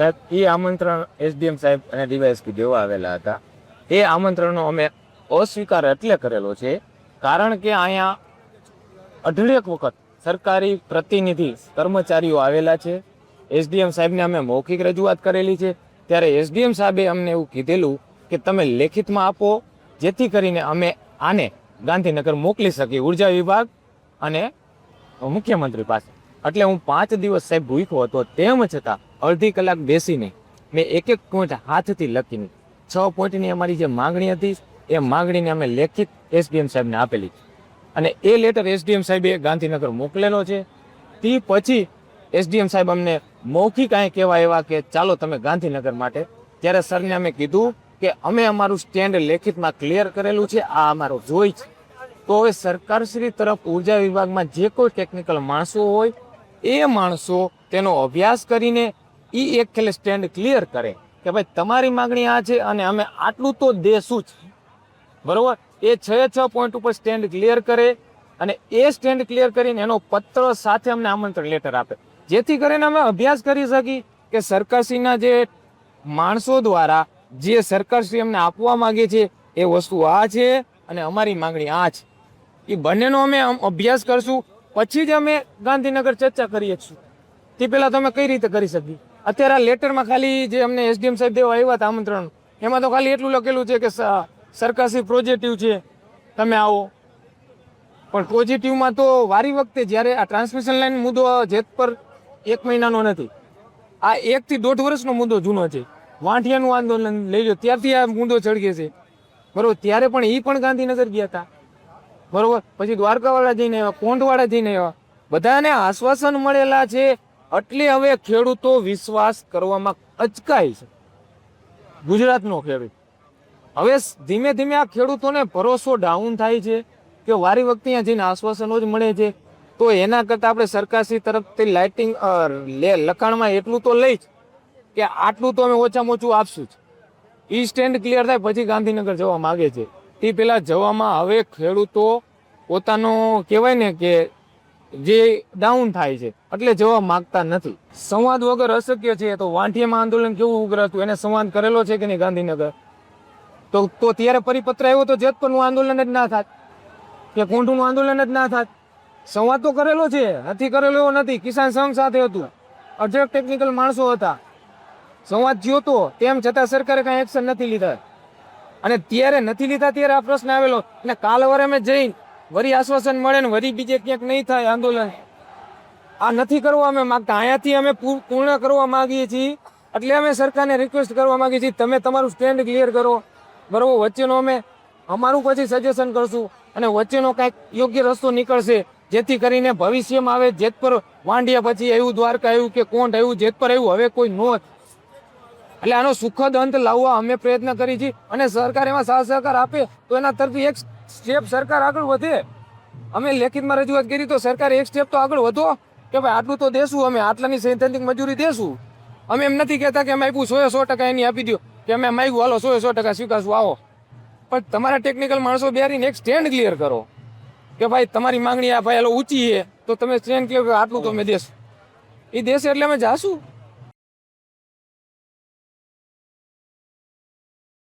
સાહેબ એ આમંત્રણ એસડીએમ સાહેબ અને ડીવાયએસપી દેવા આવેલા હતા. એ આમંત્રણનો અમે અસ્વીકાર એટલે કરેલો છે કારણ કે અહીંયા અઢળેક વખત સરકારી પ્રતિનિધિ કર્મચારીઓ આવેલા છે. એસડીએમ સાહેબને અમે મૌખિક રજૂઆત કરેલી છે. ત્યારે એસડીએમ સાહેબે અમને એવું કીધેલું કે તમે લેખિતમાં આપો જેથી કરીને અમે આને ગાંધીનગર મોકલી શકીએ ઉર્જા વિભાગ અને મુખ્યમંત્રી પાસે. એટલે હું 5 દિવસ સાહેબ ભૂખ્યો હતો. તેમ છતાં અડધી કલાક બેસીને મેં એક પોઈન્ટ હાથથી લખીને 6 પોઈન્ટની અમારી જે માંગણી હતી એ માંગણીને અમે લેખિત એસડીએમ સાહેબને આપેલી અને એ લેટર એસડીએમ સાહેબે ગાંધીનગર મોકલેલો છે. તે પછી એસડીએમ સાહેબ અમને મૌખિક અહીં કહેવા એવા કે ચાલો તમે ગાંધીનગર માટે. ત્યારે સરને અમે કીધું કે અમે અમારું સ્ટેન્ડ લેખિતમાં ક્લિયર કરેલું છે, આ અમારો જોઈ છે. તો હવે સરકારશ્રી તરફ ઉર્જા વિભાગમાં જે કોઈ ટેકનિકલ માણસો હોય એ માણસો તેનો અભ્યાસ કરીને એક ખેલે સ્ટેન્ડ ક્લિયર કરે કે ભાઈ તમારી માંગણી આ છે અને અમે આટલું તો દેશું જ, બરોબર. એ 6 પોઈન્ટ ઉપર સ્ટેન્ડ ક્લિયર કરે અને એ સ્ટેન્ડ ક્લિયર કરીને એનો પત્ર સાથે અમને આમંત્રણ લેટર આપે જેથી કરીને અમે અભ્યાસ કરી શકી કે સરકારશ્રીના જે માણસો દ્વારા જે સરકારશ્રી અમને આપવા માંગે છે એ વસ્તુ આ છે અને અમારી માંગણી આ છે. એ બંનેનો અમે અભ્યાસ કરશું પછી જ અમે ગાંધીનગર ચર્ચા કરીએ છીએ. તે પહેલાં તમે કઈ રીતે કરી શકીએ? અત્યારે આ લેટરમાં ખાલી જે અમને એસડીએમ સાહેબ દેવા આવ્યા હતા આમંત્રણ, એમાં તો ખાલી એટલું લખેલું છે કે સરકારશ્રી પોઝિટિવ છે, તમે આવો. પણ પોઝિટિવમાં તો વારી વખતે જ્યારે આ ટ્રાન્સમિશન લાઈન મુદ્દો જેત પર 1 મહિનાનો નથી, આ 1 થી 1.5 વર્ષનો મુદ્દો જૂનો છે. વાંઠિયાનું આંદોલન લઈ લો ત્યારથી આ મુદ્દો ચડકે છે, બરોબર. ત્યારે પણ એ પણ ગાંધીનગર ગયા હતા, બરોબર. પછી દ્વારકાવાળા જઈને આવ્યા, કોંઢવાળા જઈને આવ્યા, બધાને આશ્વાસન મળેલા છે. એટલે હવે ખેડૂતો વિશ્વાસ કરવામાં અચકાય છે. ગુજરાતનો ખેડૂત હવે ધીમે ધીમે આ ખેડૂતોને ભરોસો ડાઉન થાય છે કે વારી વખતે અહીંયા જઈને આશ્વાસનો જ મળે છે. તો એના કરતાં આપણે સરકારશ્રી તરફથી લાઇટિંગ લખાણમાં એટલું તો લઈ જ કે આટલું તો અમે ઓછામાં ઓછું આપશું જ. એ સ્ટેન્ડ ક્લિયર થાય પછી ગાંધીનગર જવા માગે છે. તે પહેલાં જવામાં હવે ખેડૂતો પોતાનો કહેવાય ને કે જે ડાઉન થાય છે એટલે જવા માગતા નથી. સંવાદ વગર અશક્ય છે. તો વાંઠિયામાં આંદોલન કેવું ઉગ્ર હતું, એને સંવાદ કરેલો છે કે નહીં ગાંધીનગર? તો ત્યારે પરિપત્ર આવ્યો તો જેતપરનું આંદોલન જ ના થાત કે કોંઢુનું આંદોલન જ ના થાત. સંવાદ તો કરેલો છે, નથી કરેલો એવો નથી. કિસાન સંઘ સાથે હતું, અઢળક ટેકનિકલ માણસો હતા, સંવાદ થયો તો. તેમ છતાં સરકારે કાંઈ એક્શન નથી લીધા અને ત્યારે નથી લીધા ત્યારે આ પ્રશ્ન આવેલો. અને કાલ વરે અમે જઈને વરી આશ્વાસન મળે ને વરી બીજે ક્યાંક નહીં થાય આંદોલન, આ નથી કરવા અમે માગતા. અહીંયાથી અમે પૂર્ણ કરવા માંગીએ છીએ. એટલે અમે સરકારને રિક્વેસ્ટ કરવા માંગીએ છીએ તમે તમારું સ્ટેન્ડ ક્લિયર કરો, બરોબર. વચ્ચેનો અમે અમારું પછી સજેશન કરશું અને વચ્ચેનો કાંઈક યોગ્ય રસ્તો નીકળશે જેથી કરીને ભવિષ્યમાં આવે જેતપર વાંઢિયા પછી આવ્યું, દ્વારકા આવ્યું કે કોંઢ આવ્યું, જેતપર આવ્યું, હવે કોઈ નો. એટલે આનો સુખદ અંત લાવવા અમે પ્રયત્ન કરી છીએ અને સરકાર એમાં સાથ સહકાર આપે તો એના તરફથી એક સ્ટેપ સરકાર આગળ વધે. અમે લેખિતમાં રજૂઆત કરી તો સરકાર એક સ્ટેપ તો આગળ વધો કે ભાઈ આટલું તો દેશું, અમે આટલાની સૈદ્ધાંતિક મજૂરી દેશું. અમે એમ નથી કહેતા કે અમે આપ્યું 100% એની આપી દો કે અમે માગ્યું હાલો 100% સ્વીકારશું આવો. પણ તમારા ટેકનિકલ માણસો બેરીને એક સ્ટેન્ડ ક્લિયર કરો કે ભાઈ તમારી માંગણી આ ભાઈ ઊંચી છે તો તમે સ્ટેન્ડ ક્લિયર કરો, આટલું તો અમે દેશું. એ દેશે એટલે અમે જાશું.